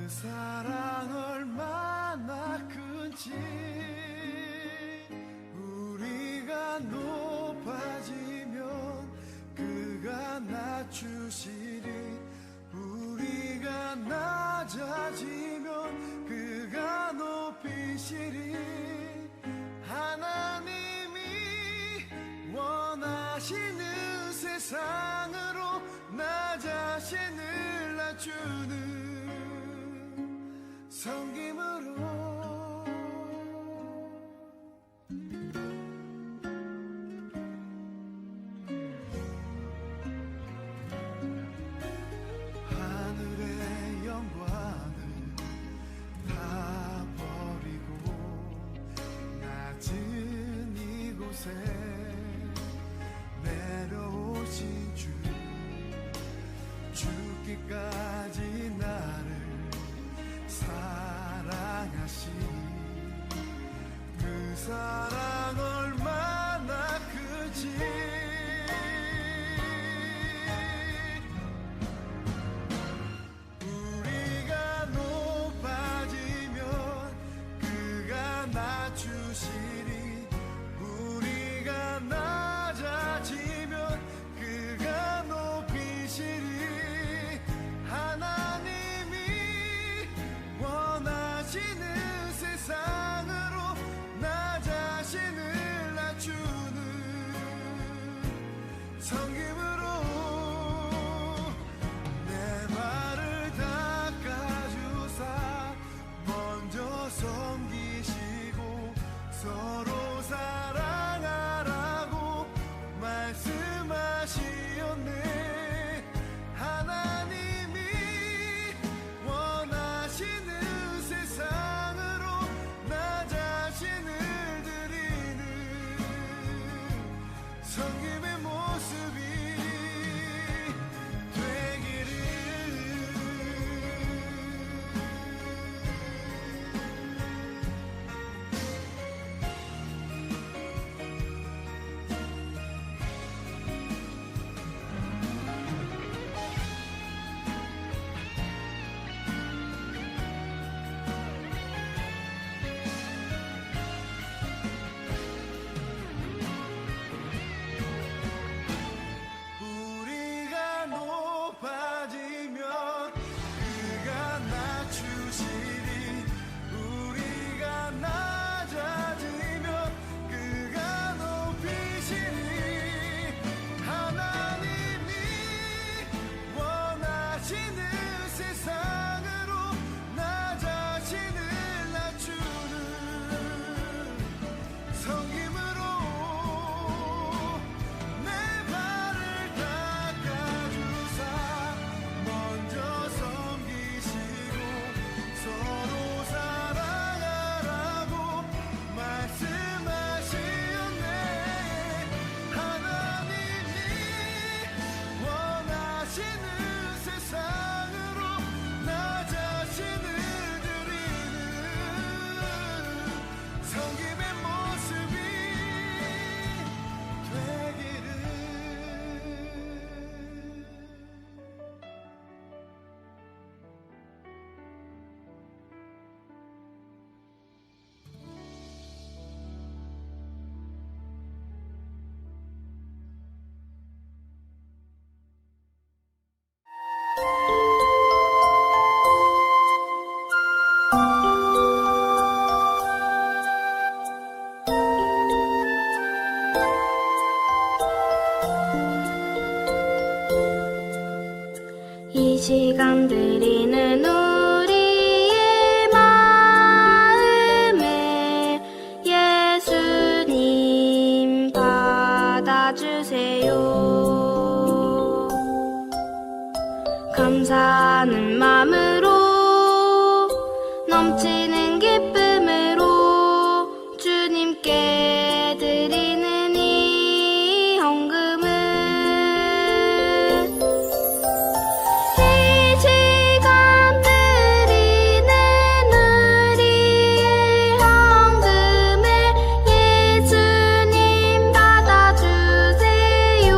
사랑 얼마나 큰지 우리가 높아지면 그가 낮추시리 우리가 낮아지면 그가 높이시리 하나님이 원하시는 세상으로 나 자신을 낮추는 섬김으로 하늘의 영광을 다 버리고 낮은 이곳에 내려오신 주 죽기까지 나를 사랑하신 그 사랑 얼마나 크지 우리가 높아지면 그가 낮추시리 우리가 낮아지면 그가 높이시리 하나님이 원하시는 세상으로 나 자신을 낮추는 섬김으로 내 발을 닦아주사 먼저 섬기시고 서로 사랑하라고 말씀하시었네 하나님이 원하시는 세상으로 나 자신을 드리는 섬김의 모습이 되기를 우리가 높아지면 그가 낮추시리 우리가 낮아지면 그가 높이시리 하나님이 원하시는 세상으로 나 자신을 낮추는 섬김으로 내 발을 닦아주사 먼저 섬기시고 서로 사랑하라고 말씀하시었네 하나님이 원하시는 세상으로 나 자신을 드리는 섬김의 모습이 되기를 이 시간 드리는 우리의 마음에 예수님 받아주세요. 감사하는 마음으로 넘치는 기쁨으로 주님께 드리는 이 헌금은 이 시간 드리는 우리의 헌금에 예수님 받아주세요.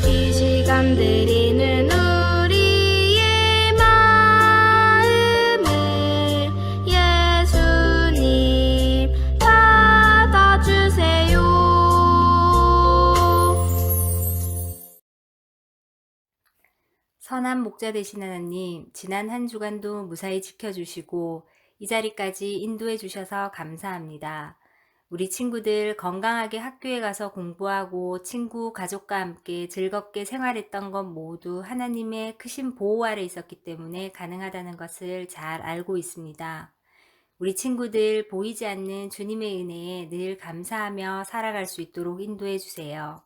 이 시간 선한 목자 되신 하나님, 지난 한 주간도 무사히 지켜주시고 이 자리까지 인도해 주셔서 감사합니다. 우리 친구들 건강하게 학교에 가서 공부하고 친구, 가족과 함께 즐겁게 생활했던 것 모두 하나님의 크신 보호 아래 있었기 때문에 가능하다는 것을 잘 알고 있습니다. 우리 친구들 보이지 않는 주님의 은혜에 늘 감사하며 살아갈 수 있도록 인도해 주세요.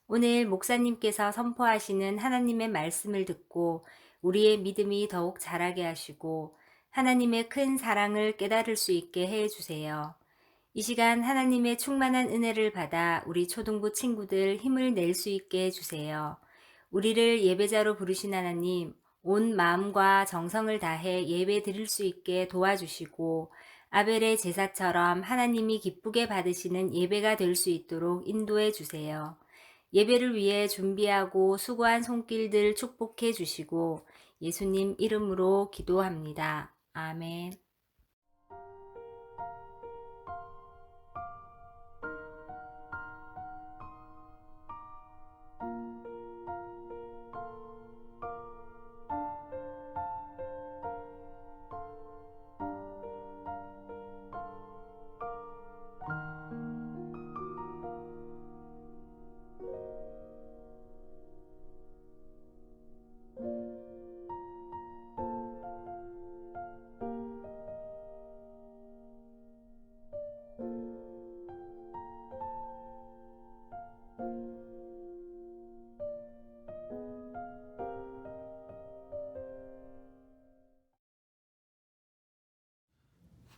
오늘 목사님께서 선포하시는 하나님의 말씀을 듣고 우리의 믿음이 더욱 자라게 하시고 하나님의 큰 사랑을 깨달을 수 있게 해 주세요. 이 시간 하나님의 충만한 은혜를 받아 우리 초등부 친구들 힘을 낼 수 있게 해 주세요. 우리를 예배자로 부르신 하나님, 온 마음과 정성을 다해 예배 드릴 수 있게 도와주시고 아벨의 제사처럼 하나님이 기쁘게 받으시는 예배가 될 수 있도록 인도해 주세요. 예배를 위해 준비하고 수고한 손길들 축복해 주시고 예수님 이름으로 기도합니다. 아멘.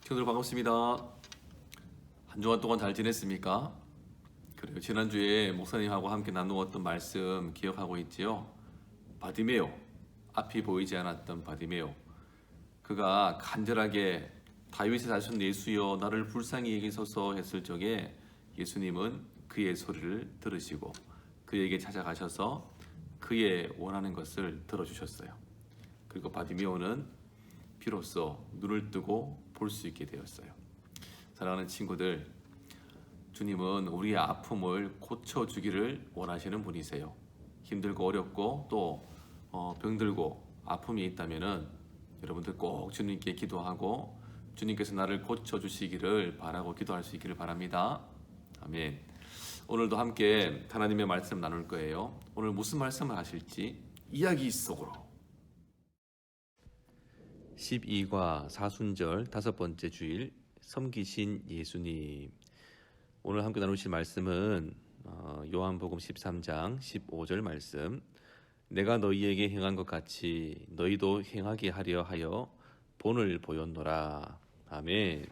친구들 반갑습니다. 한 주간 동안 잘 지냈습니까? 그래요. 지난주에 목사님하고 함께 나누었던 말씀 기억하고 있지요? 바디메오, 앞이 보이지 않았던 바디메오. 그가 간절하게 다윗의 자손 예수여 나를 불쌍히 여기소서 했을 적에 예수님은 그의 소리를 들으시고 그에게 찾아가셔서 그의 원하는 것을 들어주셨어요. 그리고 바디메오는 비로소 눈을 뜨고 볼 수 있게 되었어요. 사랑하는 친구들, 주님은 우리의 아픔을 고쳐주기를 원하시는 분이세요. 힘들고 어렵고 또 병들고 아픔이 있다면은 여러분들 꼭 주님께 기도하고 주님께서 나를 고쳐주시기를 바라고 기도할 수 있기를 바랍니다. 아멘. 오늘도 함께 하나님의 말씀 나눌 거예요. 오늘 무슨 말씀을 하실지 이야기 속으로 12과 사순절 5번째 주일 섬기신 예수님. 오늘 함께 나누실 말씀은 요한복음 13장 15절 말씀. 내가 너희에게 행한 것 같이 너희도 행하게 하려 하여 본을 보였노라. 아멘.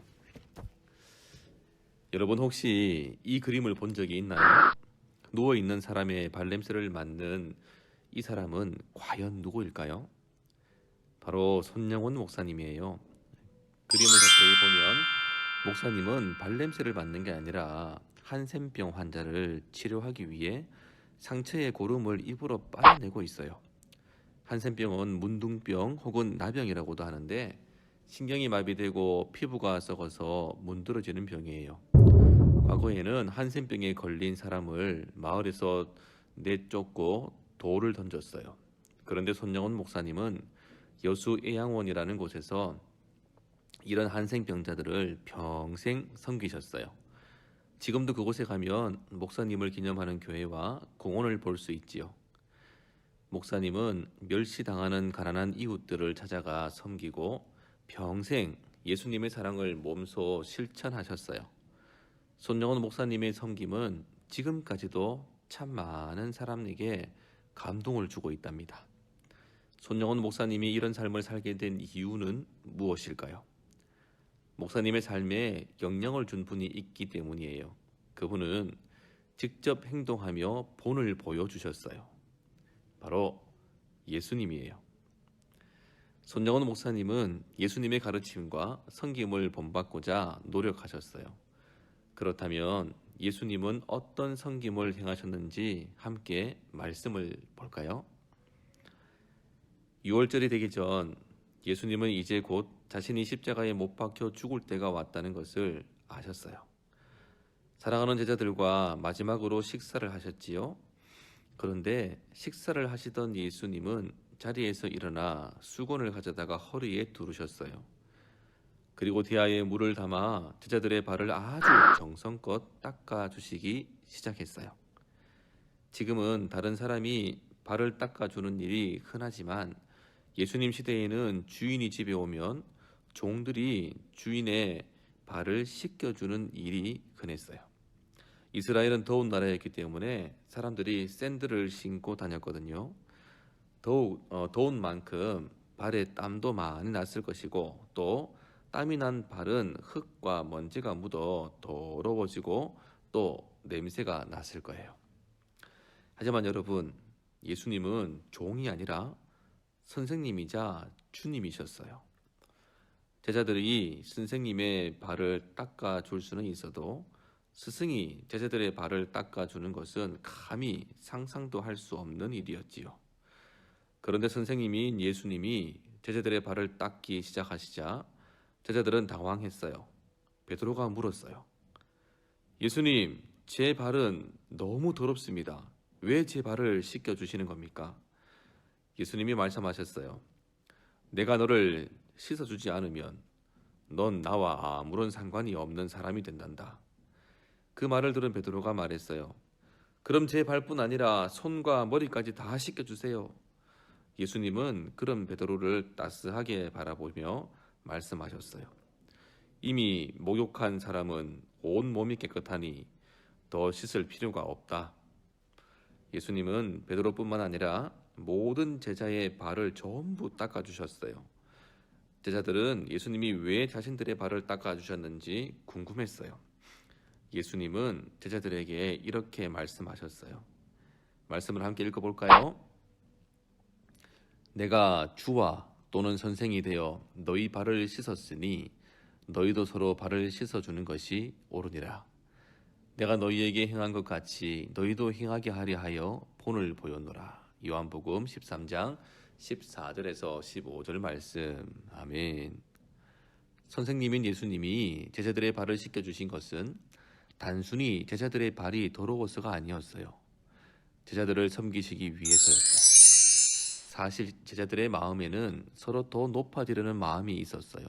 여러분 혹시 이 그림을 본 적이 있나요? 누워있는 사람의 발냄새를 맡는 이 사람은 과연 누구일까요? 바로 손영원 목사님이에요. 그림을 자세히 보면 목사님은 발냄새를 맡는 게 아니라 한센병 환자를 치료하기 위해 상처의 고름을 입으로 빨아내고 있어요. 한센병은 문둥병 혹은 나병이라고도 하는데 신경이 마비되고 피부가 썩어서 문드러지는 병이에요. 과거에는 한센병에 걸린 사람을 마을에서 내쫓고 돌을 던졌어요. 그런데 손영원 목사님은 여수 애양원이라는 곳에서 이런 한센병자들을 평생 섬기셨어요. 지금도 그곳에 가면 목사님을 기념하는 교회와 공원을 볼 수 있지요. 목사님은 멸시당하는 가난한 이웃들을 찾아가 섬기고 평생 예수님의 사랑을 몸소 실천하셨어요. 손영원 목사님의 섬김은 지금까지도 참 많은 사람에게 감동을 주고 있답니다. 손영원 목사님이 이런 삶을 살게 된 이유는 무엇일까요? 목사님의 삶에 영향을 준 분이 있기 때문이에요. 그분은 직접 행동하며 본을 보여주셨어요. 바로 예수님이에요. 손영원 목사님은 예수님의 가르침과 섬김을 본받고자 노력하셨어요. 그렇다면 예수님은 어떤 섬김을 행하셨는지 함께 말씀을 볼까요? 6월절이 되기 전 예수님은 이제 곧 자신이 십자가에 못 박혀 죽을 때가 왔다는 것을 아셨어요. 사랑하는 제자들과 마지막으로 식사를 하셨지요. 그런데 식사를 하시던 예수님은 자리에서 일어나 수건을 가져다가 허리에 두르셨어요. 그리고 대야에 물을 담아 제자들의 발을 아주 정성껏 닦아주시기 시작했어요. 지금은 다른 사람이 발을 닦아주는 일이 흔하지만 예수님 시대에는 주인이 집에 오면 종들이 주인의 발을 씻겨주는 일이 흔했어요. 이스라엘은 더운 나라였기 때문에 사람들이 샌들을 신고 다녔거든요. 더운 만큼 발에 땀도 많이 났을 것이고 또 땀이 난 발은 흙과 먼지가 묻어 더러워지고 또 냄새가 났을 거예요. 하지만 여러분, 예수님은 종이 아니라 선생님이자 주님이셨어요. 제자들이 선생님의 발을 닦아줄 수는 있어도 스승이 제자들의 발을 닦아주는 것은 감히 상상도 할 수 없는 일이었지요. 그런데 선생님인 예수님이 제자들의 발을 닦기 시작하시자 제자들은 당황했어요. 베드로가 물었어요. 예수님, 제 발은 너무 더럽습니다. 왜 제 발을 씻겨주시는 겁니까? 예수님이 말씀하셨어요. 내가 너를 씻어주지 않으면 넌 나와 아무런 상관이 없는 사람이 된단다. 그 말을 들은 베드로가 말했어요. 그럼 제 발뿐 아니라 손과 머리까지 다 씻겨주세요. 예수님은 그런 베드로를 따스하게 바라보며 말씀하셨어요. 이미 목욕한 사람은 온 몸이 깨끗하니 더 씻을 필요가 없다. 예수님은 베드로뿐만 아니라 모든 제자의 발을 전부 닦아주셨어요. 제자들은 예수님이 왜 자신들의 발을 닦아주셨는지 궁금했어요. 예수님은 제자들에게 이렇게 말씀하셨어요. 말씀을 함께 읽어볼까요? 내가 주와 또는 선생이 되어 너희 발을 씻었으니 너희도 서로 발을 씻어주는 것이 옳으니라. 내가 너희에게 행한 것 같이 너희도 행하게 하려 하여 본을 보였노라. 요한복음 13장 14절에서 15절 말씀. 아멘. 선생님인 예수님이 제자들의 발을 씻겨주신 것은 단순히 제자들의 발이 더러워서가 아니었어요. 제자들을 섬기시기 위해서였어요. 사실 제자들의 마음에는 서로 더 높아지려는 마음이 있었어요.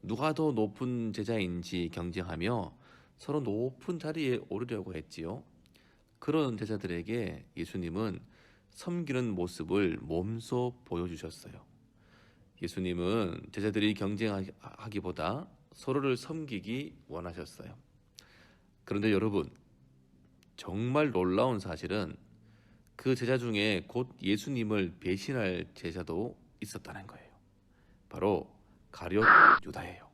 누가 더 높은 제자인지 경쟁하며 서로 높은 자리에 오르려고 했지요. 그런 제자들에게 예수님은 섬기는 모습을 몸소 보여주셨어요. 예수님은 제자들이 경쟁하기보다 서로를 섬기기 원하셨어요. 그런데 여러분, 정말 놀라운 사실은 그 제자 중에 곧 예수님을 배신할 제자도 있었다는 거예요. 바로 가룟 유다예요.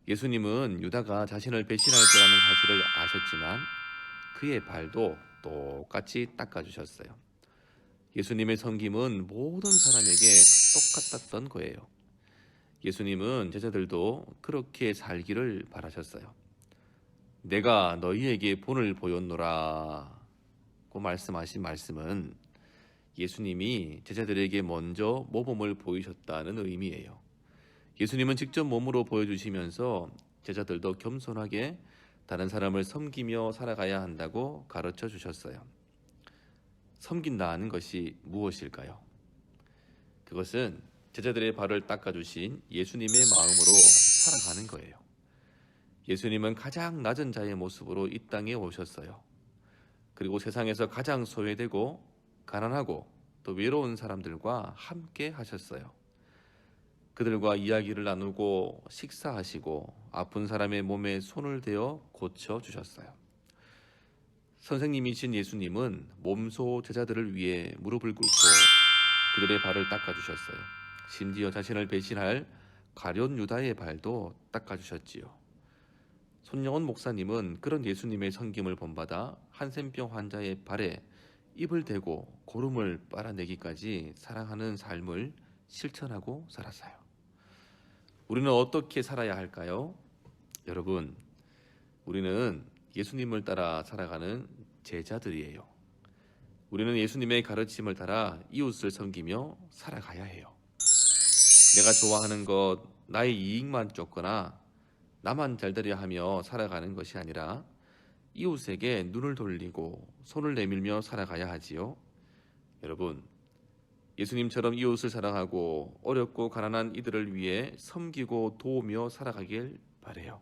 예수님은 유다가 자신을 배신할 거라는 사실을 아셨지만 그의 발도 똑같이 닦아주셨어요. 예수님의 섬김은 모든 사람에게 똑같았던 거예요. 예수님은 제자들도 그렇게 살기를 바라셨어요. 내가 너희에게 본을 보였노라 고 말씀하신 말씀은 예수님이 제자들에게 먼저 모범을 보이셨다는 의미예요. 예수님은 직접 몸으로 보여주시면서 제자들도 겸손하게 다른 사람을 섬기며 살아가야 한다고 가르쳐 주셨어요. 섬긴다는 것이 무엇일까요? 그것은 제자들의 발을 닦아주신 예수님의 마음으로 살아가는 거예요. 예수님은 가장 낮은 자의 모습으로 이 땅에 오셨어요. 그리고 세상에서 가장 소외되고 가난하고 또 외로운 사람들과 함께 하셨어요. 그들과 이야기를 나누고 식사하시고 아픈 사람의 몸에 손을 대어 고쳐주셨어요. 선생님이신 예수님은 몸소 제자들을 위해 무릎을 꿇고 그들의 발을 닦아주셨어요. 심지어 자신을 배신할 가룟 유다의 발도 닦아주셨지요. 손영원 목사님은 그런 예수님의 섬김을 본받아 한센병 환자의 발에 입을 대고 고름을 빨아내기까지 사랑하는 삶을 실천하고 살았어요. 우리는 어떻게 살아야 할까요? 여러분, 우리는 예수님을 따라 살아가는 제자들이에요. 우리는 예수님의 가르침을 따라 이웃을 섬기며 살아가야 해요. 내가 좋아하는 것, 나의 이익만 쫓거나 나만 잘되려 하며 살아가는 것이 아니라 이웃에게 눈을 돌리고 손을 내밀며 살아가야 하지요. 여러분, 예수님처럼 이웃을 사랑하고 어렵고 가난한 이들을 위해 섬기고 도우며 살아가길 바래요.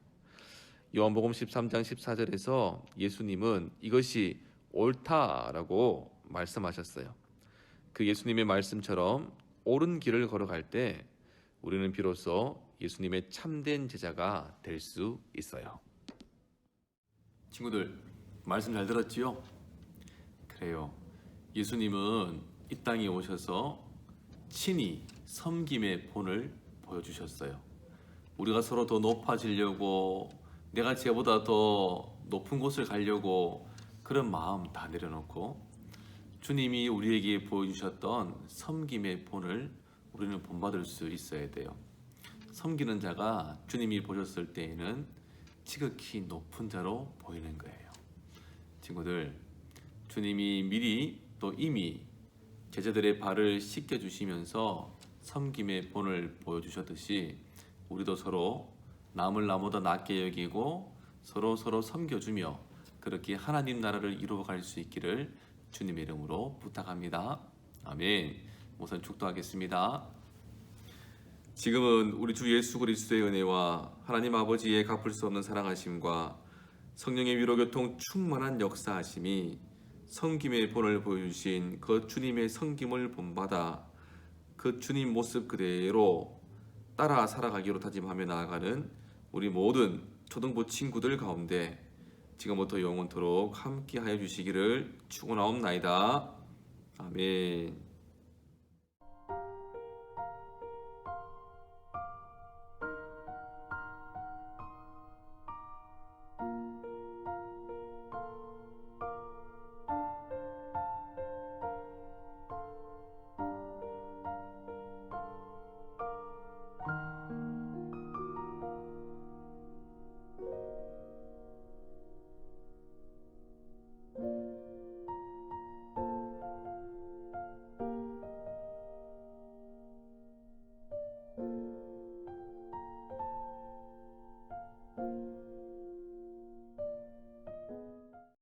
요한복음 13장 14절에서 예수님은 이것이 옳다라고 말씀하셨어요. 그 예수님의 말씀처럼 옳은 길을 걸어갈 때 우리는 비로소 예수님의 참된 제자가 될 수 있어요. 친구들, 말씀 잘 들었지요? 그래요. 예수님은 이 땅에 오셔서 친히 섬김의 본을 보여주셨어요. 우리가 서로 더 높아지려고, 내가 쟤보다 더 높은 곳을 가려고 그런 마음 다 내려놓고 주님이 우리에게 보여주셨던 섬김의 본을 우리는 본받을 수 있어야 돼요. 섬기는 자가 주님이 보셨을 때에는 지극히 높은 자로 보이는 거예요. 친구들, 주님이 미리 또 이미 제자들의 발을 씻겨주시면서 섬김의 본을 보여주셨듯이 우리도 서로 남을 나보다 낮게 여기고 서로 섬겨주며 그렇게 하나님 나라를 이루어갈 수 있기를 주님의 이름으로 부탁합니다. 아멘. 우선 축도하겠습니다. 지금은 우리 주 예수 그리스도의 은혜와 하나님 아버지의 갚을 수 없는 사랑하심과 성령의 위로교통 충만한 역사하심이 섬김의 본을 보여주신 그 주님의 섬김을 본받아 그 주님 모습 그대로 따라 살아가기로 다짐하며 나아가는 우리 모든 초등부 친구들 가운데 지금부터 영원토록 함께하여 주시기를 축원하옵나이다. 아멘.